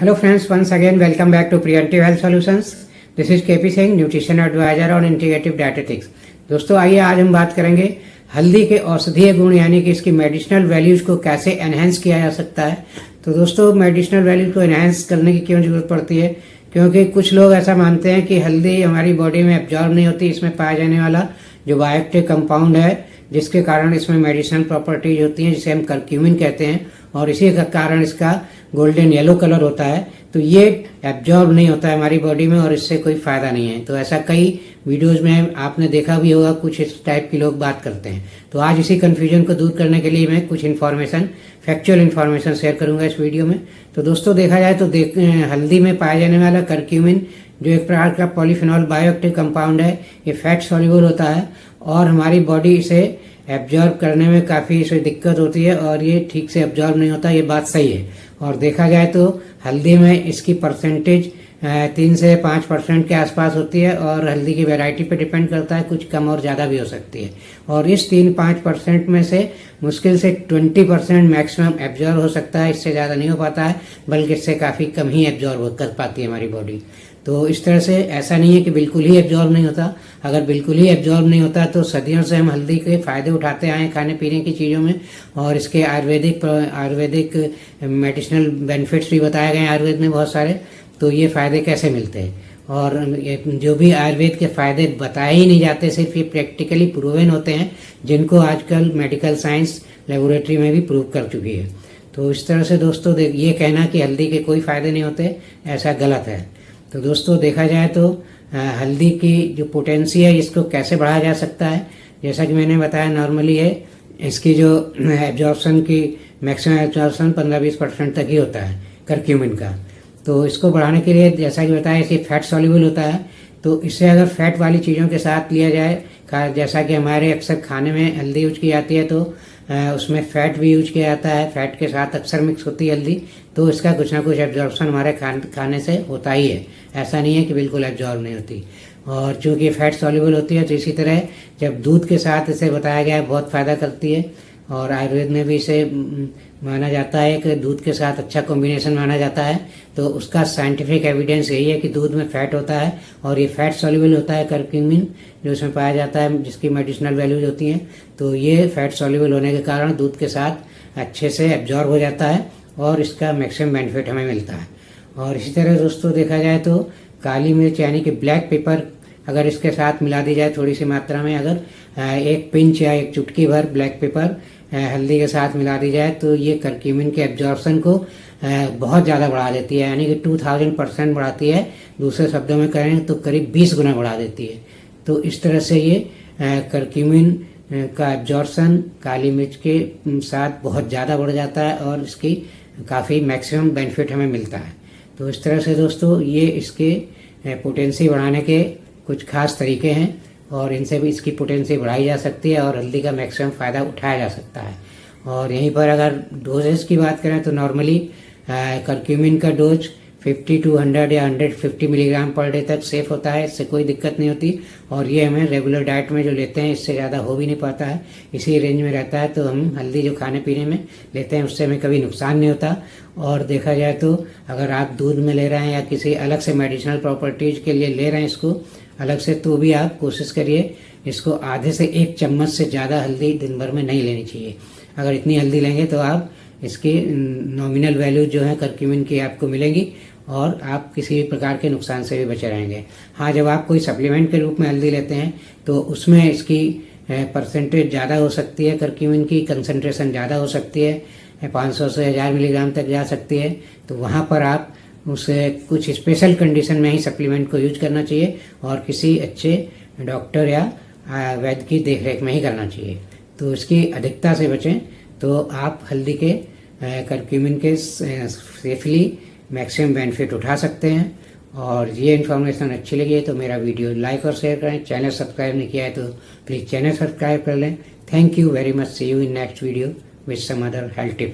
Hello friends, once again welcome back to Preventive Health Solutions. This is KP Singh, nutrition adviser और integrative dietetics. दोस्तों आइए आज हम बात करेंगे हल्दी के औषधीय गुण यानी कि इसकी मेडिसिनल वैल्यूज को कैसे एनहेंस किया जा सकता है। तो दोस्तों मेडिसिनल वैल्यूज को एनहेंस करने की क्यों जरूरत पड़ती है? क्योंकि कुछ लोग ऐसा मानते हैं कि हल्दी हमारी बॉडी में एब्जॉर्ब नहीं होती, इसमें पाया जाने वाला जो बायोएक्टिव कंपाउंड है जिसके कारण इसमें मेडिसिनल प्रॉपर्टीज होती हैं जिसे हम करक्यूमिन कहते हैं और इसी का कारण इसका गोल्डन येलो कलर होता है। तो ये एब्जॉर्ब नहीं होता है हमारी बॉडी में और इससे कोई फायदा नहीं है। तो ऐसा कई वीडियोज में आपने देखा भी होगा, कुछ इस टाइप की लोग बात करते हैं। तो आज इसी कंफ्यूजन को दूर करने के लिए मैं कुछ इन्फॉर्मेशन, फैक्चुअल इन्फॉर्मेशन शेयर करूंगा इस वीडियो में। तो दोस्तों देखा जाए तो हल्दी में पाया जाने वाला करक्यूमिन जो एक प्रकार का पॉलीफिनॉल बायोएक्टिव कंपाउंड है, ये फैट सॉल्युबल होता है और हमारी बॉडी इसे एब्जॉर्ब करने में काफ़ी इसे दिक्कत होती है और ये ठीक से एब्जॉर्ब नहीं होता, ये बात सही है। और देखा जाए तो हल्दी में इसकी परसेंटेज 3 से 5% के आसपास होती है और हल्दी की वैरायटी पे डिपेंड करता है, कुछ कम और ज़्यादा भी हो सकती है। और इस 3-5% में से मुश्किल से 20% मैक्सिमम एब्जॉर्ब हो सकता है, इससे ज़्यादा नहीं हो पाता है, बल्कि इससे काफ़ी कम ही एब्जॉर्ब कर पाती है हमारी बॉडी। तो इस तरह से ऐसा नहीं है कि बिल्कुल ही एब्जॉर्ब नहीं होता। अगर बिल्कुल ही एब्जॉर्ब नहीं होता तो सदियों से हम हल्दी के फ़ायदे उठाते आए खाने पीने की चीज़ों में और इसके आयुर्वेदिक मेडिसिनल बेनिफिट्स भी बताए गए हैं आयुर्वेद में बहुत सारे। तो ये फ़ायदे कैसे मिलते हैं और जो भी आयुर्वेद के फ़ायदे बताए ही नहीं जाते, सिर्फ ये प्रैक्टिकली प्रूवन होते हैं जिनको आजकल मेडिकल साइंस लेबोरेटरी में भी प्रूव कर चुकी है। तो इस तरह से दोस्तों ये कहना कि हल्दी के कोई फ़ायदे नहीं होते, ऐसा गलत है। तो दोस्तों देखा जाए तो हल्दी की जो पोटेंसी है इसको कैसे बढ़ाया जा सकता है, जैसा कि मैंने बताया नॉर्मली है इसकी जो एब्जॉर्प्शन की मैक्सिमम एब्जॉर्प्शन 15-20% तक ही होता है करक्यूमिन का। तो इसको बढ़ाने के लिए जैसा कि बताया इसे फैट सॉल्युबल होता है, तो इससे अगर फैट वाली चीज़ों के साथ लिया जाए, जैसा कि हमारे अक्सर खाने में हल्दी यूज की जाती है तो उसमें फैट भी यूज किया जाता है, फैट के साथ अक्सर मिक्स होती है हल्दी, तो इसका कुछ ना कुछ एब्जॉर्प्शन हमारे खाने से होता ही है। ऐसा नहीं है कि बिल्कुल एब्जॉर्ब नहीं होती। और चूँकि फैट सॉल्युबल होती है तो इसी तरह जब दूध के साथ इसे बताया गया है बहुत फ़ायदा करती है और आयुर्वेद में भी इसे माना जाता है कि दूध के साथ अच्छा कॉम्बिनेशन माना जाता है। तो उसका साइंटिफिक एविडेंस यही है कि दूध में फैट होता है और ये फैट सॉल्युबल होता है करक्यूमिन जो इसमें पाया जाता है, जिसकी मेडिसिनल वैल्यूज होती हैं। तो ये फैट सॉल्युबल होने के कारण दूध के साथ अच्छे से एब्जॉर्ब हो जाता है और इसका मैक्सिमम बेनिफिट हमें मिलता है। और इसी तरह दोस्तों देखा जाए तो काली मिर्च यानी कि ब्लैक पेपर अगर इसके साथ मिला दी जाए थोड़ी सी मात्रा में, अगर एक पिंच या एक चुटकी भर ब्लैक पेपर हल्दी के साथ मिला दी जाए तो ये करक्यूमिन के एब्जॉर्प्शन को बहुत ज़्यादा बढ़ा देती है, यानी कि 2000% बढ़ाती है। दूसरे शब्दों में कहें तो करीब 20 गुना बढ़ा देती है। तो इस तरह से ये करक्यूमिन का एब्जॉर्प्शन काली मिर्च के साथ बहुत ज़्यादा बढ़ जाता है और इसकी काफ़ी मैक्सिमम बेनिफिट हमें मिलता है। तो इस तरह से दोस्तों ये इसके पोटेंसी बढ़ाने के कुछ खास तरीके हैं और इनसे भी इसकी पोटेंसी बढ़ाई जा सकती है और हल्दी का मैक्सिमम फ़ायदा उठाया जा सकता है। और यहीं पर अगर डोजेस की बात करें तो नॉर्मली करक्यूमिन का डोज 50 to 100 या 150 मिलीग्राम पर डे तक सेफ होता है, इससे कोई दिक्कत नहीं होती। और ये हमें रेगुलर डाइट में जो लेते हैं इससे ज़्यादा हो भी नहीं पाता है, इसी रेंज में रहता है। तो हम हल्दी जो खाने पीने में लेते हैं उससे हमें कभी नुकसान नहीं होता। और देखा जाए तो अगर आप दूध में ले रहे हैं या किसी अलग से मेडिसिनल प्रॉपर्टीज़ के लिए ले रहे हैं इसको अलग से, तो भी आप कोशिश करिए इसको आधे से 1 चम्मच से ज़्यादा हल्दी दिन भर में नहीं लेनी चाहिए। अगर इतनी हल्दी लेंगे तो आप इसकी नॉमिनल वैल्यू जो है करक्यूमिन की आपको मिलेगी और आप किसी भी प्रकार के नुकसान से भी बचे रहेंगे। हाँ, जब आप कोई सप्लीमेंट के रूप में हल्दी लेते हैं तो उसमें इसकी परसेंटेज ज़्यादा हो सकती है, करक्यूमिन की कंसंट्रेशन ज़्यादा हो सकती है, 500 से 1000 मिलीग्राम तक जा सकती है। तो वहाँ पर आप उसे कुछ स्पेशल कंडीशन में ही सप्लीमेंट को यूज करना चाहिए और किसी अच्छे डॉक्टर या वैद्य की देखरेख में ही करना चाहिए। तो इसकी अधिकता से बचें तो आप हल्दी के करक्यूमिन के सेफली मैक्सिमम बेनिफिट उठा सकते हैं। और ये इन्फॉर्मेशन अच्छी लगी है तो मेरा वीडियो लाइक और शेयर करें। चैनल सब्सक्राइब नहीं किया है तो प्लीज़ चैनल सब्सक्राइब कर लें। Thank you very much. See you in next video with some other health tips.